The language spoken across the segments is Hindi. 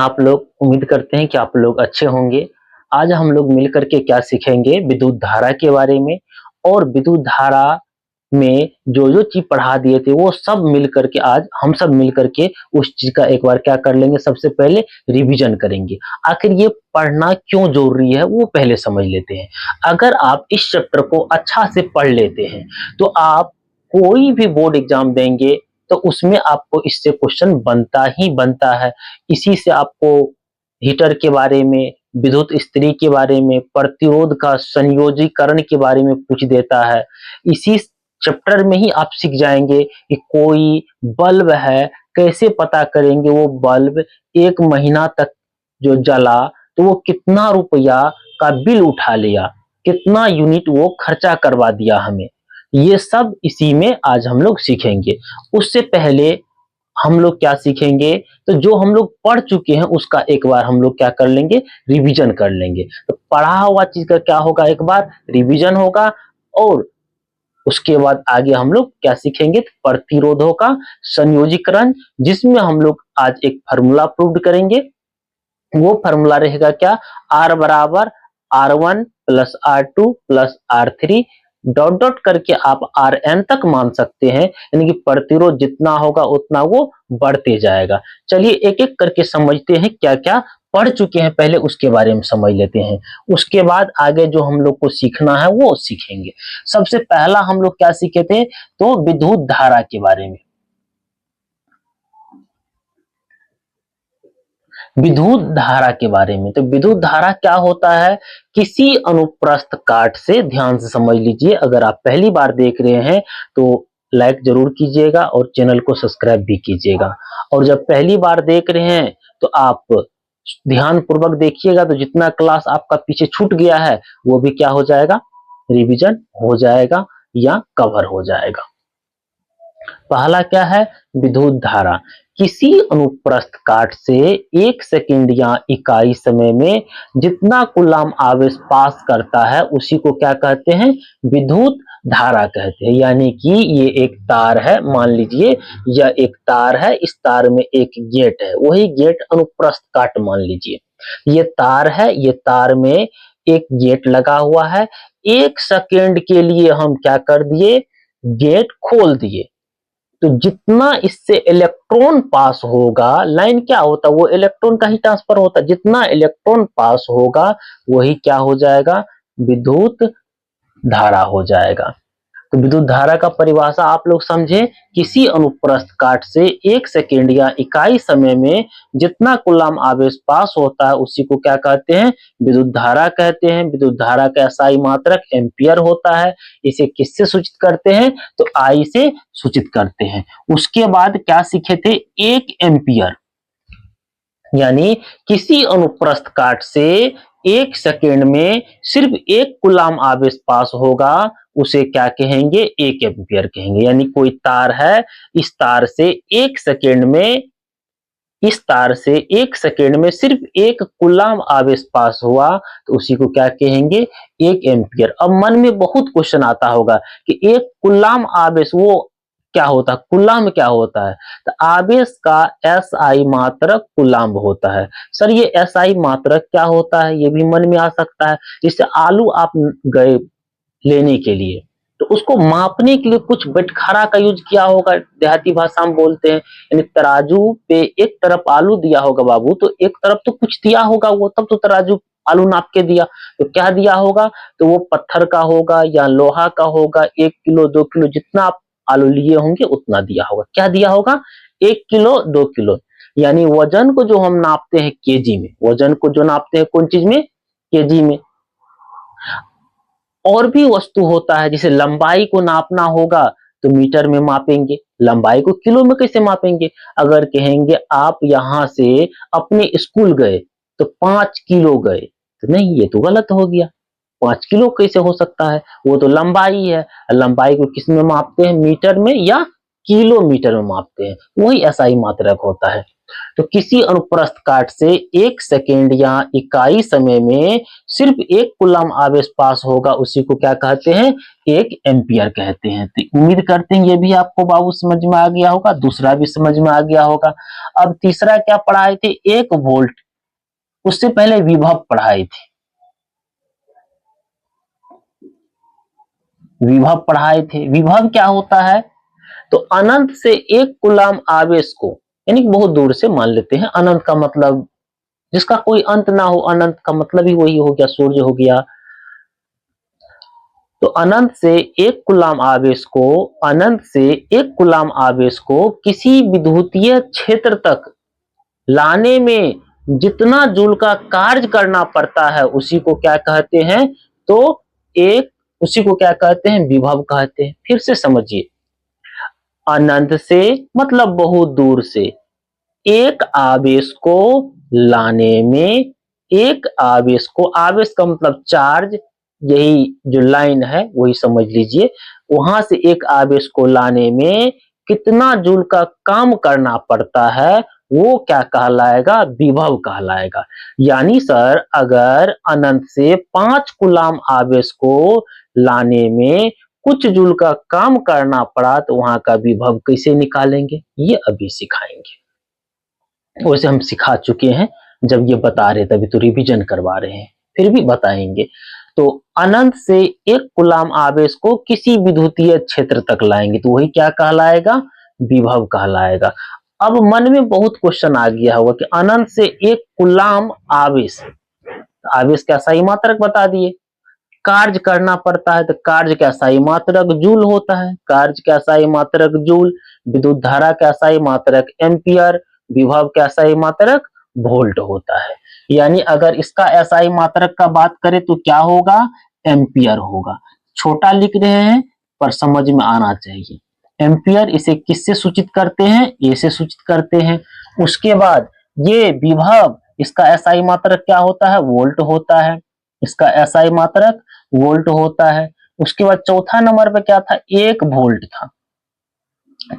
आप लोग? उम्मीद करते हैं कि आप लोग अच्छे होंगे। आज हम लोग मिल कर के क्या सीखेंगे विद्युत धारा के बारे में और विद्युत धारा में जो-जो चीज़ पढ़ा दिए थे वो सब मिल कर के आज हम सब मिल कर के उस चीज़ का एक बार क्या कर लेंगे, सबसे पहले रिवीजन करेंगे। आखिर ये पढ़ना क्यों ज़रूरी है वो पहले समझ लेते हैं। अगर आप इस चैप्टर को अच्छा से पढ़ लेते हैं तो आप कोई भी बोर्ड एग्ज़ाम देंगे तो उसमें आपको इससे क्वेश्चन बनता ही बनता है। इसी से आपको हीटर के बारे में, विद्युत इस्त्री के बारे में, प्रतिरोध का संयोजीकरण के बारे में पूछ देता है। इसी चैप्टर में ही आप सीख जाएंगे कि कोई बल्ब है, कैसे पता करेंगे वो बल्ब 1 महीना तक जो जला तो वो कितना रुपया का बिल उठा लिया, कितना यूनिट वो खर्चा करवा दिया हमें। ये सब इसी में आज हम लोग सीखेंगे। उससे पहले हम लोग क्या सीखेंगे, तो जो हम लोग पढ़ चुके हैं उसका एक बार हम लोग क्या कर लेंगे, रिवीजन कर लेंगे। तो पढ़ा हुआ चीज का क्या होगा, एक बार रिवीजन होगा और उसके बाद आगे हम लोग क्या सीखेंगे, प्रतिरोधों का संयोजीकरण, जिसमें हम लोग आज एक फार्मूला प्रूव करेंगे। वो फार्मूला रहेगा क्या, आर बराबर R1 plus R2 plus R3 dot dot करके आप Rn तक मान सकते हैं, यानी कि प्रतिरोध जितना होगा उतना वो बढ़ते जाएगा। चलिए एक एक करके समझते हैं, क्या क्या पढ़ चुके हैं पहले उसके बारे में समझ लेते हैं। उसके बाद आगे जो हम लोग को सीखना है वो सीखेंगे। सबसे पहला हम लोग क्या सीखे थे, तो विद्युत धारा के बारे में। विद्युत धारा के बारे में, तो विद्युत धारा क्या होता है, किसी अनुप्रस्थ काट से, ध्यान से समझ लीजिए। अगर आप पहली बार देख रहे हैं तो लाइक जरूर कीजिएगा और चैनल को सब्सक्राइब भी कीजिएगा। और जब पहली बार देख रहे हैं तो आप ध्यान पूर्वक देखिएगा, तो जितना क्लास आपका पीछे छूट गया है वो भी क्या हो जाएगा, रिवीजन हो जाएगा या कवर हो जाएगा। पहला क्या है, विद्युत धारा। किसी अनुप्रस्थ काट से 1 सेकंड या इकाई समय में जितना कूलाम आवेश पास करता है उसी को क्या कहते हैं, विद्युत धारा कहते हैं। यानी कि ये एक तार है, मान लीजिए यह एक तार है, इस तार में एक गेट है, वही गेट अनुप्रस्थ काट मान लीजिए। ये तार है, ये तार में एक गेट लगा हुआ है। 1 सेकंड के लिए हम क्या कर दिए, गेट खोल दिए। तो जितना इससे इलेक्ट्रॉन पास होगा, लाइन क्या होता है, वो इलेक्ट्रॉन का ही ट्रांसफर होता है, जितना इलेक्ट्रॉन पास होगा वही क्या हो जाएगा, विद्युत धारा हो जाएगा। तो विद्युत धारा का परिभाषा आप लोग समझे, किसी अनुप्रस्थ काट से 1 सेकंड या इकाई समय में जितना कूलाम आवेश पास होता है उसी को क्या कहते हैं, विद्युत धारा कहते हैं। विद्युत धारा का SI मात्रक एम्पियर होता है। इसे किससे सूचित करते हैं, तो I से सूचित करते हैं। उसके बाद क्या सीखे थे, 1 एम्पियर, यानी किसी अनुप्रस्थ काट से 1 सेकंड में सिर्फ 1 कूलाम आवेश पास होगा उसे क्या कहेंगे, 1 एम्पियर कहेंगे। यानी कोई तार है, इस तार से 1 सेकंड में, इस तार से 1 सेकंड में सिर्फ 1 कूलाम आवेश पास हुआ तो उसी को क्या कहेंगे, 1 एम्पियर। अब मन में बहुत क्वेश्चन आता होगा कि 1 कूलाम आवेश वो क्या होता है, कूलाम क्या होता है, तो आवेश का SI मात्रक कूलाम होता है। सर ये SI मात्रक क्या होता है, ये भी मन में आ सकता है। जैसे आलू आप गए लेने के लिए तो उसको मापने के लिए कुछ बटखरा का यूज किया होगा, देहाती भाषा में बोलते हैं, यानी तराजू पे एक तरफ आलू दिया होगा बाबू, तो एक तरफ तो कुछ दिया होगा वो, तब तो तराजू आलू नाप के दिया। तो क्या दिया होगा, तो वो पत्थर का होगा या लोहा का होगा, 1 किलो 2 किलो जितना आप आलू लिए होंगे उतना दिया होगा। क्या दिया होगा, 1 किलो 2 किलो। यानी वजन को जो हम नापते हैं केजी में, वजन को जो नापते हैं कौन चीज में, केजी में। और भी वस्तु होता है, जैसे लंबाई को नापना होगा तो मीटर में मापेंगे, लंबाई को किलो में कैसे मापेंगे। अगर कहेंगे आप यहां से अपने स्कूल गए तो 5 किलो गए, तो नहीं, ये तो गलत हो गया। 5 किलो कैसे हो सकता है, वो तो लंबाई है। लंबाई को किस में मापते हैं, मीटर में या किलोमीटर में मापते हैं, वही SI मात्रक होता है। तो किसी अनुप्रस्थ काट से 1 सेकेंड या इकाई समय में सिर्फ 1 कूलम आवेश पास होगा, उसी को क्या कहते हैं? 1 एम्पियर कहते हैं। तो उम्मीद करते हैं ये भी आपको बाबू समझ में आ गया होगा, दूसरा भी समझ में आ गया होगा। अब तीसरा क्या पढ़ाए थे? 1 वोल्ट। उससे पहले विभव पढ़ाए थे, विभव पढ़ाए थे। विभव क्या होता है? तो अनंत से 1 कूलम आवेश को, यानी बहुत दूर से मान लेते हैं, अनंत का मतलब जिसका कोई अंत ना हो, अनंत का मतलब ही वही हो गया, सूर्य हो गया। तो अनंत से 1 कूलम आवेश को, अनंत से 1 कूलम आवेश को किसी विद्युतीय क्षेत्र तक लाने में जितना जूल का कार्य करना पड़ता है, उसी को क्या कहते हैं? तो एक उसी को क्या कहते हैं? विभव कहते हैं। फिर से समझिए, अनंत से मतलब बहुत दूर से एक आवेश को लाने में, एक आवेश को, आवेश का मतलब चार्ज, यही जो लाइन है वही समझ लीजिए, वहां से एक आवेश को लाने में कितना जूल का काम करना पड़ता है, वो क्या कहलाएगा? विभव कहलाएगा। यानी सर, अगर अनंत से 5 कूलम आवेश को लाने में कुछ जूल का काम करना पड़ा, तो वहां का विभव कैसे निकालेंगे, ये अभी सिखाएंगे। वैसे हम सिखा चुके हैं, जब ये बता रहे तभी तो रिवीजन करवा रहे हैं, फिर भी बताएंगे। तो अनंत से 1 कूलम आवेश को किसी विद्युतीय क्षेत्र तक लाएंगे, तो वही क्या कहलाएगा? विभव कहलाएगा। अब मन में बहुत क्वेश्चन आ गया होगा कि अनंत से 1 कूलम आवेश, आवेश क्या सही मात्रक बता दिए, कार्य करना पड़ता है, तो कार्य क्या सही मात्रक जूल होता है, कार्य क्या सही मात्रक जूल, विद्युत धारा क्या सही मात्रक एम्पियर, विभव क्या सही मात्रक वोल्ट होता है। यानी अगर इसका एसआई मात्रक का बात करें तो क्या होगा? एम्पियर होगा। छोटा लिख रहे हैं पर समझ में आना चाहिए। एम्पियर, इसे किससे सूचित करते हैं? ए से सूचित करते हैं। उसके बाद ये विभव, इसका एसआई मात्रक क्या होता है? वोल्ट होता है। इसका एसआई मात्रक वोल्ट होता है। उसके बाद चौथा नंबर पे क्या था? 1 वोल्ट था,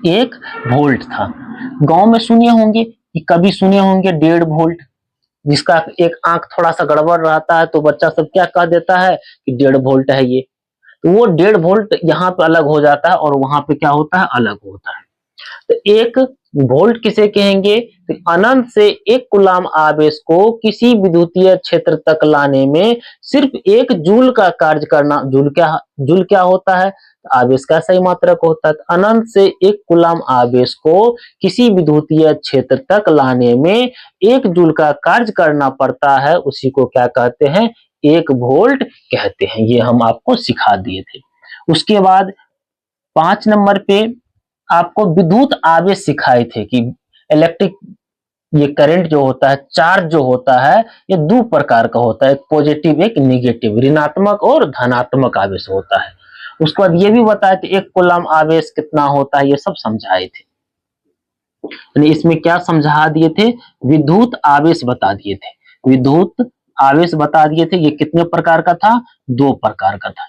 1 वोल्ट था। गांव में सुने होंगे, कि कभी सुने होंगे 1.5 वोल्ट, जिसका एक आंख थोड़ा सा गड़बड़ रहता है तो बच्चा सब क्या कह देता है कि 1.5 वोल्ट है ये। तो वो 1.5 वोल्ट यहाँ पे अलग हो जाता है और वहां पे क्या होता है? अलग होता है। तो 1 वोल्ट किसे कहेंगे? तो अनंत से 1 कूलम आवेश को किसी विद्युतीय क्षेत्र तक लाने में सिर्फ 1 जूल का कार्य करना, जूल क्या होता है? आवेश का सही मात्रक होता है। तो अनंत से 1 कूलम आवेश को किसी विद्युतीय क्षेत्र तक लाने में 1 जूल का कार्य करना पड़ता है, उसी को क्या कहते हैं? 1 वोल्ट कहते हैं। ये हम आपको सिखा दिए थे। उसके बाद 5 नंबर पे आपको विद्युत आवेश सिखाए थे कि इलेक्ट्रिक, ये करंट जो होता है, चार्ज जो होता है, ये 2 प्रकार का होता है, एक पॉजिटिव एक निगेटिव, ऋणात्मक और धनात्मक आवेश होता है। उसके बाद ये भी बताया कि 1 कूलम आवेश कितना होता है, ये सब समझाए थे। यानी इसमें क्या समझा दिए थे? विद्युत आवेश बता दिए थे, विद्युत आवेश बता दिए थे। ये कितने प्रकार का था? 2 प्रकार का था,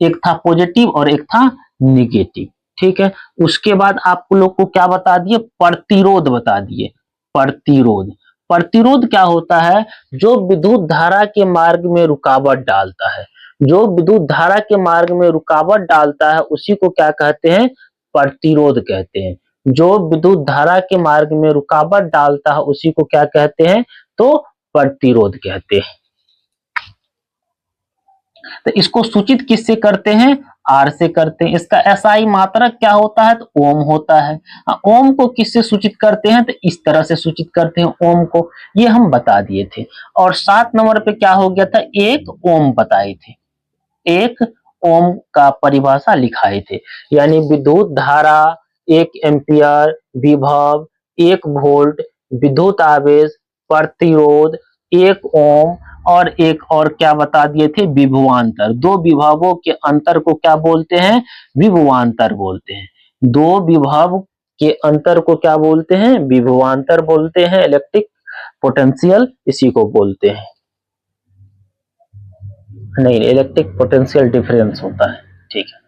एक था पॉजिटिव और एक था निगेटिव। ठीक है। उसके बाद आप लोग को क्या बता दिए? प्रतिरोध बता दिए। प्रतिरोध, प्रतिरोध क्या होता है? जो विद्युत धारा के मार्ग में रुकावट डालता है, जो विद्युत धारा के मार्ग में रुकावट डालता है, उसी को क्या कहते हैं? प्रतिरोध कहते हैं। जो विद्युत धारा के मार्ग में रुकावट डालता है, उसी को क्या कहते हैं? तो प्रतिरोध कहते हैं। तो इसको सूचित किससे करते हैं? आर से करते हैं। इसका एसआई मात्रक क्या होता है? तो ओम होता है। ओम को किससे सूचित करते हैं? तो इस तरह से सूचित करते हैं ओम को, ये हम बता दिए थे। और 7 नंबर पे क्या हो गया था? 1 ओम बताए थे, 1 ओम का परिभाषा लिखाए थे। यानी विद्युत धारा 1 एम्पियर, विभव 1 वोल्ट, विद्युत आवेश, प्रतिरोध 1 ओम, और एक और क्या बता दिए थे? विभवांतर। 2 विभवों के अंतर को क्या बोलते हैं? विभवांतर बोलते हैं। 2 विभव के अंतर को क्या बोलते हैं? विभवांतर बोलते हैं। इलेक्ट्रिक पोटेंशियल इसी को बोलते हैं। नहीं, इलेक्ट्रिक पोटेंशियल डिफरेंस होता है। ठीक है।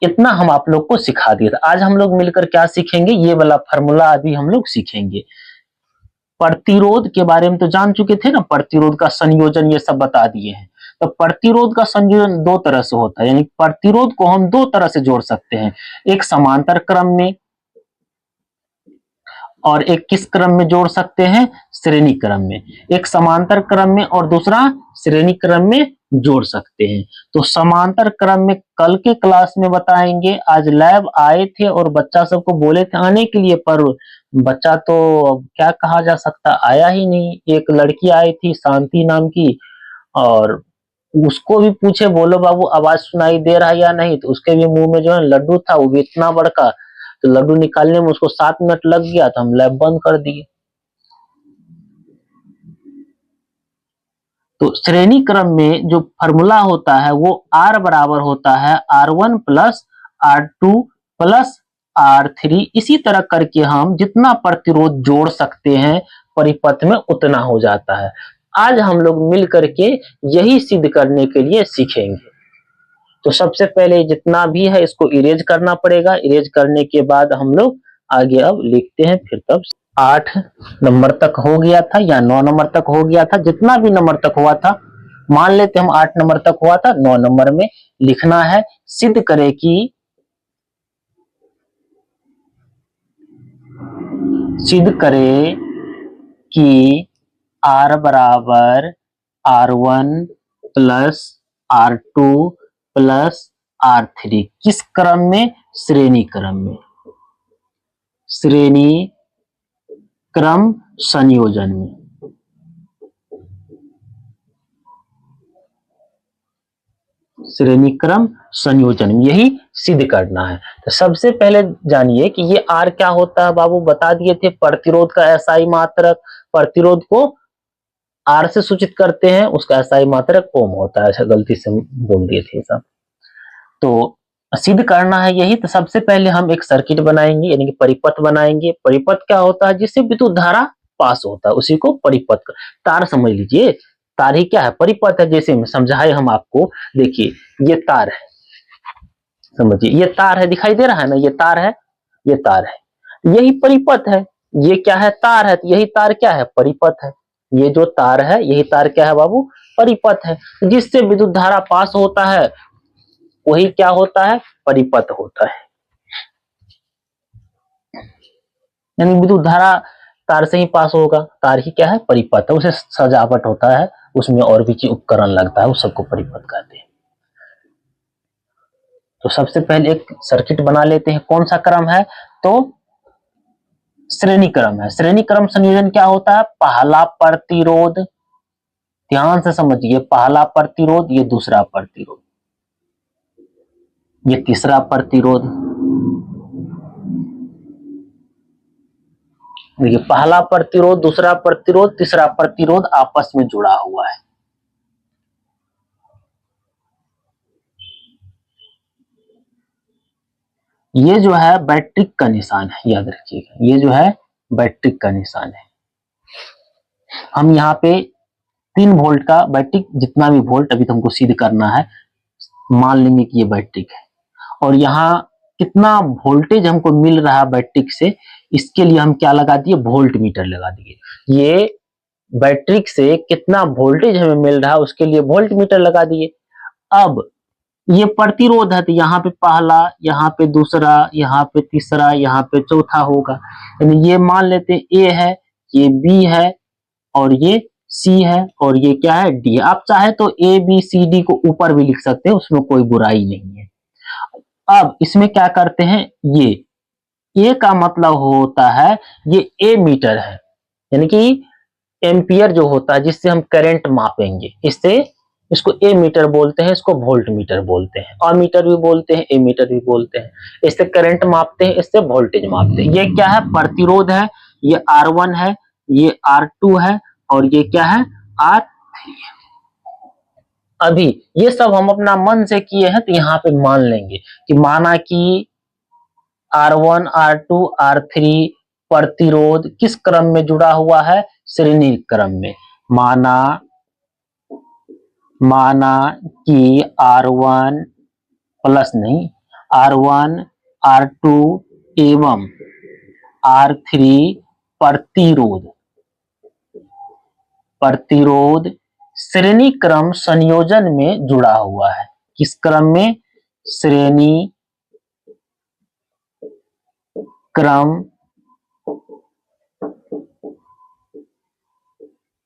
इतना हम आप लोग को सिखा दिया था। आज हम लोग मिलकर क्या सीखेंगे, ये वाला फार्मूला अभी हम लोग सीखेंगे। प्रतिरोध के बारे में तो जान चुके थे ना, प्रतिरोध का संयोजन ये सब बता दिए हैं। तो प्रतिरोध का संयोजन दो तरह से होता है, यानी प्रतिरोध को हम दो तरह से जोड़ सकते हैं, एक समांतर क्रम में और एक किस क्रम में जोड़ सकते हैं, श्रेणी क्रम में। एक समांतर क्रम में और दूसरा श्रेणी क्रम में जोड़ सकते हैं। तो समांतर क्रम में कल के क्लास में बताएंगे। आज लैब आए थे और बच्चा सबको बोले थे आने के लिए, पर बच्चा तो क्या कहा जा सकता, आया ही नहीं। एक लड़की आई थी शांति नाम की, और उसको भी पूछे बोलो बाबू आवाज सुनाई दे रहा है या नहीं, तो उसके भी मुंह में जो है लड्डू था, वो भी इतना बड़का, तो लड्डू निकालने में उसको 7 मिनट लग गया, तो हम लैब बंद कर दिए। तो श्रेणी क्रम में जो फॉर्मूला होता है वो R बराबर होता है R1 plus R2 plus R3। इसी तरह करके हम जितना प्रतिरोध जोड़ सकते हैं परिपथ में उतना हो जाता है। आज हम लोग मिल करके यही सिद्ध करने के लिए सीखेंगे। तो सबसे पहले जितना भी है इसको इरेज करना पड़ेगा। इरेज करने के बाद हम लोग आगे अब लिखते हैं। फिर तब 8 नंबर तक हो गया था या 9 नंबर तक हो गया था, जितना भी नंबर तक हुआ था, मान लेते हम 8 नंबर तक हुआ था, 9 नंबर में लिखना है सिद्ध करे कि R बराबर R1 plus R2 plus R3 किस क्रम में, श्रेणी क्रम में, श्रेणी क्रम संयोजन में। श्रेणी क्रम संयोजन में यही सिद्ध करना है। तो सबसे पहले जानिए कि ये R क्या होता है। बाबू बता दिए थे, प्रतिरोध का एसआई मात्रक। प्रतिरोध को R से सूचित करते हैं, उसका एसआई मात्रक ओम होता है। ऐसा गलती से बोल दिए थे सब, तो सिद्ध करना है यही। तो सबसे पहले हम एक सर्किट बनाएंगे, यानी कि परिपथ बनाएंगे। परिपथ क्या होता है, जिससे विद्युत धारा पास होता है, उसी को परिपथ। तार समझ लीजिए, तार ही क्या है, परिपथ है। जैसे समझाए हम आपको, देखिए ये तार है, समझिए ये तार है, दिखाई दे रहा है ना, ये तार है, ये तार है, यही परिपथ है। ये क्या है, तार है, तो यही तार क्या है, परिपथ है। ये जो तार है यही तार क्या है बाबू, परिपथ है। जिससे विद्युत धारा पास होता है वही क्या होता है, परिपथ होता है। यानी विद्युत धारा तार से ही पास होगा, तार ही क्या है, परिपथ है। उसे सजावट होता है, उसमें और भी चीज उपकरण लगता है, उस सबको परिपथ कहते हैं। तो सबसे पहले एक सर्किट बना लेते हैं। कौन सा क्रम है, तो श्रेणी क्रम है। श्रेणी क्रम संयोजन क्या होता है, पहला प्रतिरोध, ध्यान से समझिए, पहला प्रतिरोध, ये दूसरा प्रतिरोध, ये तीसरा प्रतिरोध। देखिए पहला प्रतिरोध, दूसरा प्रतिरोध, तीसरा प्रतिरोध आपस में जुड़ा हुआ है। ये जो है बैटरी का निशान है, याद रखिएगा, ये जो है बैटरी का निशान है। हम यहाँ पे 3 वोल्ट का बैटरी, जितना भी वोल्ट अभी तुमको सिद्ध करना है, मान लेंगे कि ये बैटरी है। और यहाँ कितना वोल्टेज हमको मिल रहा है बैटरी से, इसके लिए हम क्या लगा दिए, वोल्ट मीटर लगा दिए। ये बैटरी से कितना वोल्टेज हमें मिल रहा है उसके लिए वोल्ट मीटर लगा दिए। अब ये प्रतिरोध है, तो यहाँ पे पहला, यहाँ पे दूसरा, यहाँ पे तीसरा, यहाँ पे चौथा होगा। यानी ये मान लेते ए है, ये बी है, और ये सी है, और ये क्या है, डी। आप चाहे तो ए बी सी डी को ऊपर भी लिख सकते हैं, उसमें कोई बुराई नहीं है। अब इसमें क्या करते हैं, ये ए का मतलब होता है, ये ए मीटर है, यानी कि एम्पियर जो होता है जिससे हम करंट मापेंगे, इससे इसको ए मीटर बोलते हैं, इसको वोल्ट मीटर बोलते हैं, अमीटर भी बोलते हैं, ए मीटर भी बोलते हैं। इससे करंट मापते हैं, इससे वोल्टेज मापते हैं। ये क्या है, प्रतिरोध है, ये R1 है, ये R2 है, और ये क्या है, R3 है। अभी ये सब हम अपना मन से किए हैं, तो यहाँ पे मान लेंगे कि माना कि R1 R2 R3 प्रतिरोध किस क्रम में जुड़ा हुआ है, श्रेणी क्रम में। माना कि R1 प्लस नहीं, R1 R2 एवं R3 प्रतिरोध प्रतिरोध श्रेणी क्रम संयोजन में जुड़ा हुआ है। किस क्रम में? श्रेणी क्रम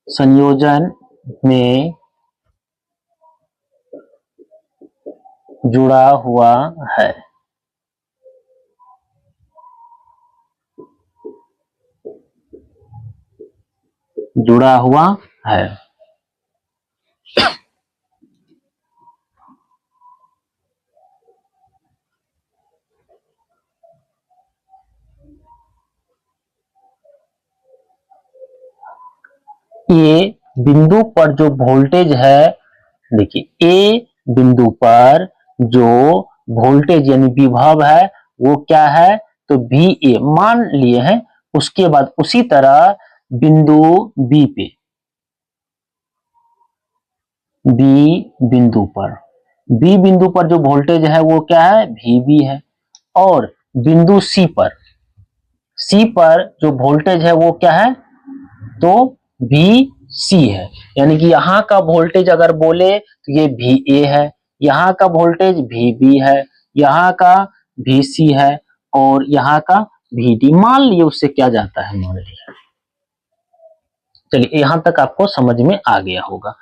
संयोजन में जुड़ा हुआ है। जुड़ा हुआ है। ए बिंदु पर जो वोल्टेज है, देखिए ए बिंदु पर जो वोल्टेज यानी विभव है वो क्या है? तो वी ए मान लिए हैं। उसके बाद उसी तरह बिंदु बी पे, बी बिंदु पर जो वोल्टेज है वो क्या है? वी बी है। और बिंदु सी पर जो वोल्टेज है वो क्या है? तो वी सी है। यानी कि यहाँ का वोल्टेज अगर बोले तो ये वी ए है, यहाँ का वोल्टेज वी बी है, यहाँ का वी सी है और यहाँ का वी डी। मान लिए उससे क्या जाता है, मान लिया। चलिए यहां तक आपको समझ में आ गया होगा।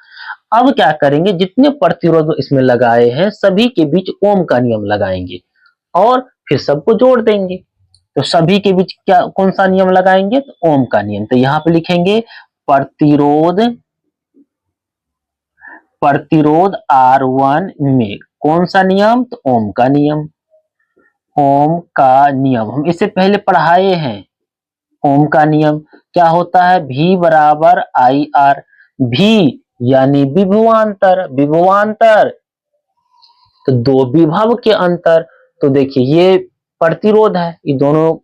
अब क्या करेंगे, जितने प्रतिरोध इसमें लगाए हैं सभी के बीच ओम का नियम लगाएंगे और फिर सबको जोड़ देंगे। तो सभी के बीच क्या कौन सा नियम लगाएंगे? तो ओम का नियम। तो यहाँ पे लिखेंगे प्रतिरोध R1 में कौन सा नियम? तो ओम का नियम। ओम का नियम हम इससे पहले पढ़ाए हैं। ओम का नियम क्या होता है? V बराबर आई आर। भी यानी विभवांतर, विभवांतर तो दो विभव के अंतर। तो देखिए ये प्रतिरोध है, ये दोनों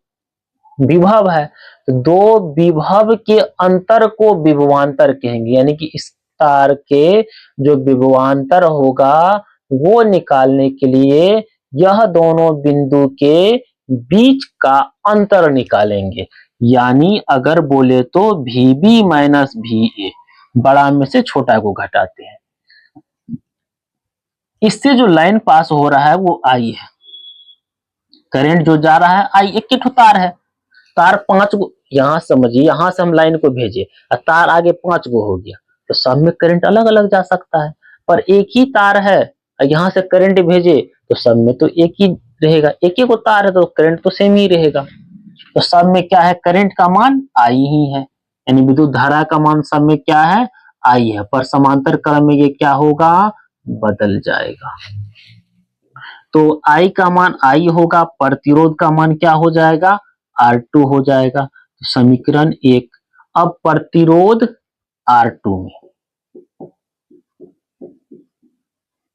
विभव है, तो दो विभव के अंतर को विभवांतर कहेंगे। यानी कि इस तार के जो विभवांतर होगा वो निकालने के लिए यह दोनों बिंदु के बीच का अंतर निकालेंगे। यानी अगर बोले तो VB माइनस VA, बड़ा में से छोटा को घटाते हैं। इससे जो लाइन पास हो रहा है वो I है, करंट जो जा रहा है I। एक ही तार है, तार 5 गो, यहां समझिए, यहां से हम लाइन को भेजे और तार आगे 5 गो हो गया तो सब में करंट अलग अलग जा सकता है, पर एक ही तार है और यहां से करंट भेजे तो सब में तो एक ही रहेगा। एक ही को तार है तो करंट तो सेम ही रहेगा। तो सब में क्या है? करंट का मान आई ही है, यानी विद्युत धारा का मान सब में क्या है? आई है। पर समांतर क्रम में ये क्या होगा? बदल जाएगा। तो आई का मान आई होगा, प्रतिरोध का मान क्या हो जाएगा? R2 हो जाएगा। तो समीकरण 1। अब प्रतिरोध R2 में,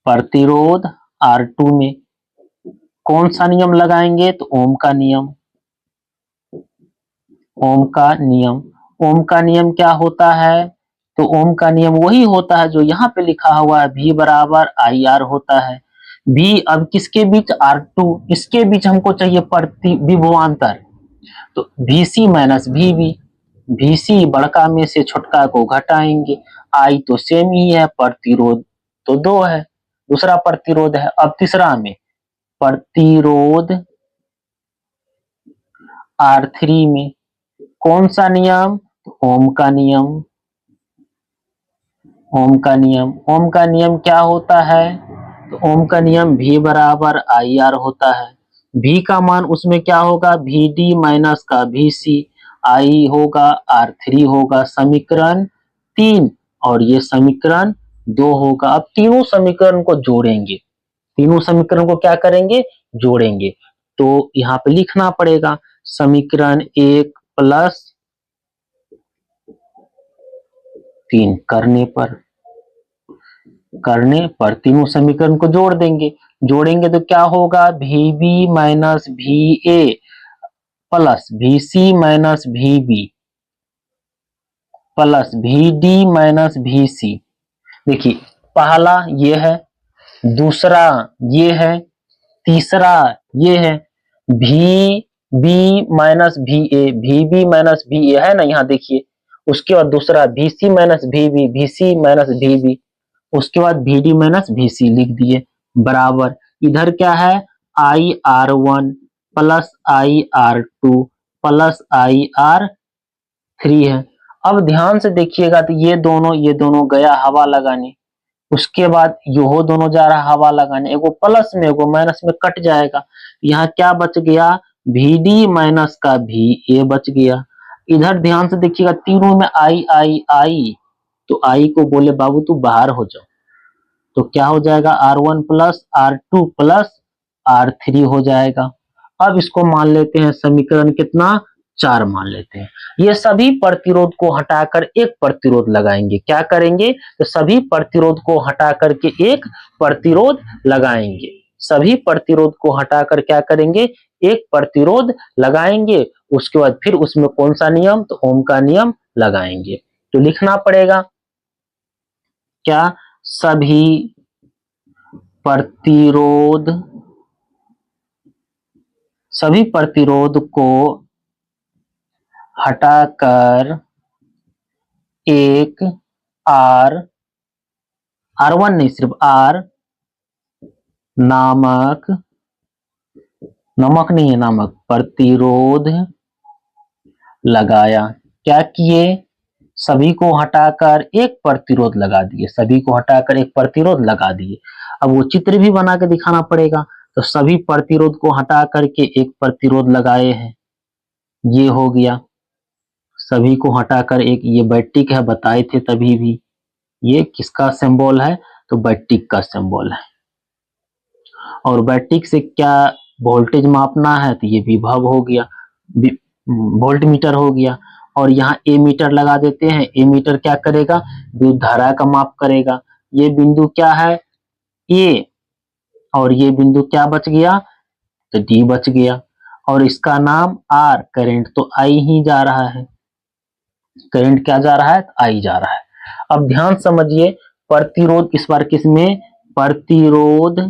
प्रतिरोध R2 में कौन सा नियम लगाएंगे? तो ओम का नियम। ओम का नियम, ओम का नियम क्या होता है? तो ओम का नियम वही होता है जो यहाँ पे लिखा हुआ है, V बराबर आई आर होता है। V अब किसके बीच? R2, इसके बीच हमको चाहिए प्रति विभवांतर, तो VC माइनस VB। VC बड़का में से छोटका को घटाएंगे, I तो सेम ही है, प्रतिरोध तो 2 है, दूसरा प्रतिरोध है। अब तीसरा में प्रतिरोध R3 में कौन सा नियम? तो ओम का नियम। ओम का नियम, ओम का नियम क्या होता है? तो ओम का नियम V बराबर आई आर होता है। V का मान उसमें क्या होगा? VD माइनस का VC, I होगा R3 होगा। समीकरण 3 और ये समीकरण 2 होगा। अब तीनों समीकरण को जोड़ेंगे, तीनों समीकरण को क्या करेंगे? जोड़ेंगे। तो यहाँ पे लिखना पड़ेगा समीकरण 1 प्लस 3 करने पर तीनों समीकरण को जोड़ देंगे। जोड़ेंगे तो क्या होगा? VB minus VA plus VC minus VB plus VD minus VC। देखिए पहला ये है, दूसरा ये है, तीसरा ये है भी बी माइनस भी ए, भी बी माइनस भी ए है ना, यहाँ देखिए। उसके बाद दूसरा भी सी माइनस भी बी, भी सी माइनस भी बी। उसके बाद भी डी माइनस भी सी लिख दिए, बराबर इधर क्या है I R one plus I R two plus I R three है। अब ध्यान से देखिएगा तो ये दोनों गया हवा लगाने, उसके बाद यो दोनों जा रहा हवा लगाने, एगो प्लस में एगो माइनस में कट जाएगा। यहाँ क्या बच गया भी डी माइनस का भी ए बच गया। इधर ध्यान से देखिएगा तीनों में आई आई आई, तो आई को बोले बाबू तू बाहर हो जाओ, तो क्या हो जाएगा R one plus R two plus R three हो जाएगा। अब इसको मान लेते हैं समीकरण कितना 4 मान लेते हैं। ये सभी प्रतिरोध को हटाकर एक प्रतिरोध लगाएंगे, क्या करेंगे तो सभी प्रतिरोध को हटा करके एक प्रतिरोध लगाएंगे, सभी प्रतिरोध को हटाकर क्या करेंगे एक प्रतिरोध लगाएंगे। उसके बाद फिर उसमें कौन सा नियम तो ओम का नियम लगाएंगे। तो लिखना पड़ेगा क्या सभी प्रतिरोध को हटाकर एक आर वन नहीं सिर्फ आर नामक नहीं है नामक प्रतिरोध लगाया। क्या किए सभी को हटाकर एक प्रतिरोध लगा दिए, सभी को हटाकर एक प्रतिरोध लगा दिए। अब वो चित्र भी बना के दिखाना पड़ेगा, तो सभी प्रतिरोध को हटा करके एक प्रतिरोध लगाए हैं, ये हो गया। सभी को हटाकर एक, ये बैट्रिक है बताए थे तभी भी, ये किसका सिंबल है तो बैट्रिक का सिंबल है। और बैट्रिक से क्या वोल्टेज मापना है तो ये विभव हो गया, वोल्ट मीटर हो गया। और यहाँ ए मीटर लगा देते हैं, ए मीटर क्या करेगा विद्युत धारा का माप करेगा। ये बिंदु क्या है ए, और ये बिंदु क्या बच गया तो डी बच गया। और इसका नाम आर, करंट तो आई ही जा रहा है, करंट क्या जा रहा है आई जा रहा है। अब ध्यान समझिए प्रतिरोध इस बार किसमें प्रतिरोध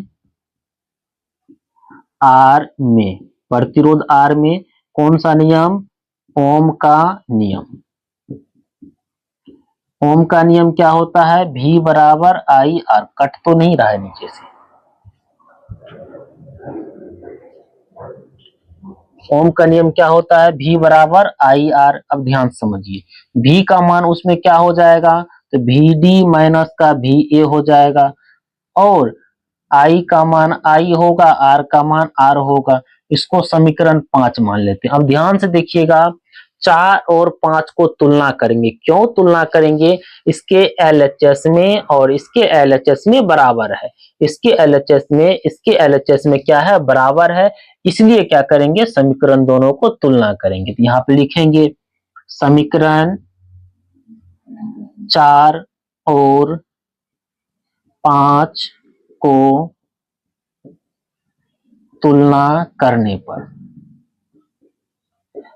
आर में, प्रतिरोध आर में कौन सा नियम ओम का नियम। ओम का नियम क्या होता है V बराबर आई आर, कट तो नहीं रहा है नीचे से। ओम का नियम क्या होता है V बराबर आई आर। अब ध्यान समझिए V का मान उसमें क्या हो जाएगा तो भी डी माइनस का भी ए हो जाएगा, और I का मान I होगा, R का मान R होगा। इसको समीकरण 5 मान लेते हैं। अब ध्यान से देखिएगा 4 और 5 को तुलना करेंगे, क्यों तुलना करेंगे इसके LHS में और इसके LHS में बराबर है, इसके LHS में क्या है बराबर है, इसलिए क्या करेंगे समीकरण दोनों को तुलना करेंगे। तो यहाँ पे लिखेंगे समीकरण 4 और 5 को तुलना करने पर,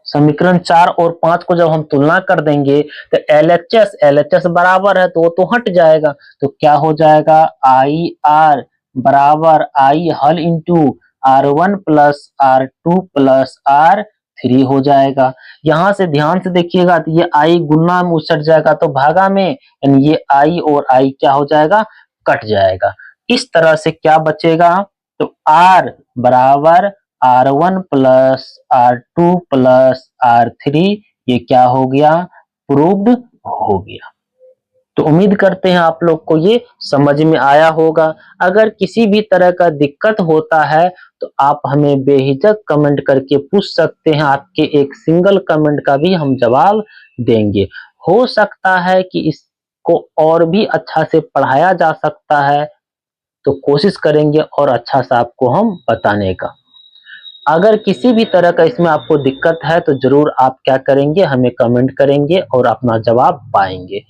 समीकरण 4 और 5 को जब हम तुलना कर देंगे तो LHS बराबर है तो वो तो हट जाएगा, तो क्या हो जाएगा आई आर बराबर आई हल into R1 plus R2 plus R3 हो जाएगा। यहां से ध्यान से देखिएगा तो ये आई गुना में उसट जाएगा तो भागा में, यानी ये आई और आई क्या हो जाएगा कट जाएगा। इस तरह से क्या बचेगा तो R बराबर R1 plus R2 plus R3, ये क्या हो गया प्रूव्ड हो गया। तो उम्मीद करते हैं आप लोग को ये समझ में आया होगा। अगर किसी भी तरह का दिक्कत होता है तो आप हमें बेहिचक कमेंट करके पूछ सकते हैं, आपके एक सिंगल कमेंट का भी हम जवाब देंगे। हो सकता है कि इसको और भी अच्छा से पढ़ाया जा सकता है, तो कोशिश करेंगे और अच्छा सा आपको हम बताने का। अगर किसी भी तरह का इसमें आपको दिक्कत है तो जरूर आप क्या करेंगे हमें कमेंट करेंगे और अपना जवाब पाएंगे।